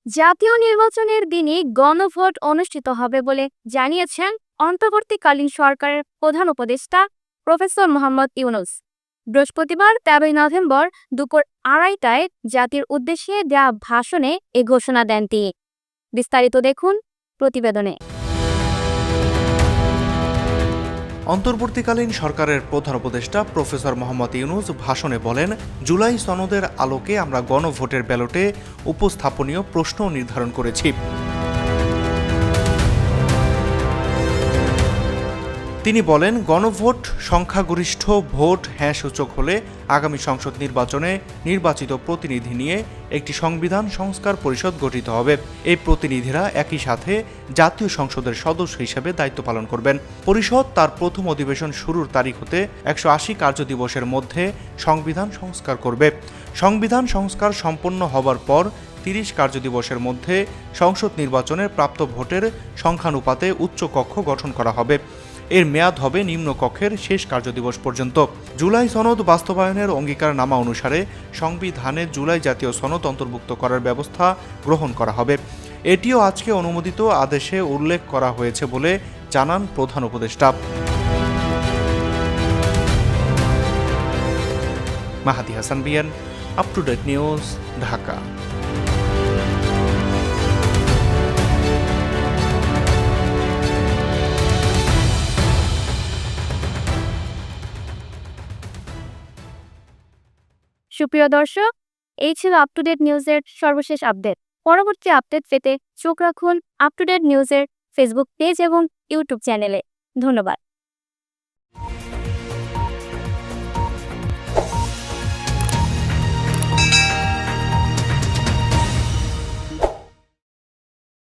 জাতীয় নির্বাচনের দিনই গণভোট অনুষ্ঠিত হবে বলে জানিয়েছেন অন্তর্বর্তীকালীন সরকারের প্রধান উপদেষ্টা প্রফেসর মোহাম্মদ ইউনূস। বৃহস্পতিবার ১৩ নভেম্বর দুপুর ২:৩০টায় জাতির উদ্দেশ্যে দেয়া ভাষণে এ ঘোষণা দেন তিনি। বিস্তারিত দেখুন প্রতিবেদনে। অন্তর্বর্তীকালীন সরকারের প্রধান উপদেষ্টা প্রফেসর মোহাম্মদ ইউনূস ভাষণে বলেন, জুলাই সনদের আলোকে আমরা গণভোটের ব্যালটে উপস্থাপনীয় প্রশ্ন নির্ধারণ করেছি। তিনি বলেন, গণভোট সংখ্যাগরিষ্ঠ ভোট হ্যাঁ সূচক হলে আগামী সংসদ নির্বাচনে নির্বাচিত প্রতিনিধি নিয়ে একটি সংবিধান সংস্কার পরিষদ গঠিত হবে। এই প্রতিনিধিরা একই সাথে জাতীয় সংসদের সদস্য হিসেবে দায়িত্ব পালন করবেন। পরিষদ তার প্রথম অধিবেশন শুরুর তারিখ হতে ১৮০ কার্যদিবসের মধ্যে সংবিধান সংস্কার করবে। সংবিধান সংস্কার সম্পন্ন হবার পর ৩০ কার্যদিবসের মধ্যে সংসদ নির্বাচনের প্রাপ্ত ভোটের সংখ্যানুপাতে উচ্চ কক্ষ গঠন করা হবে। এর মেয়াদ হবে নিম্নকক্ষের শেষ কার্যদিবস পর্যন্ত। জুলাই সনদ বাস্তবায়নের অঙ্গীকারনামা অনুসারে সংবিধানে জুলাই জাতীয় সনদ অন্তর্ভুক্ত করার ব্যবস্থা গ্রহণ করা হবে। এটিও আজকে অনুমোদিত আদেশে উল্লেখ করা হয়েছে বলে জানান প্রধান উপদেষ্টা। Mahadi Hasan BN, up to date news, Dhaka. সুপ্রিয় দর্শক, এই ছিল আপ টু ডেট নিউজের সর্বশেষ আপডেট। পরবর্তী আপডেট পেতে চোখ রাখুন আপ টু ডেট নিউজের ফেসবুক পেজ এবং ইউটিউব চ্যানেলে। ধন্যবাদ।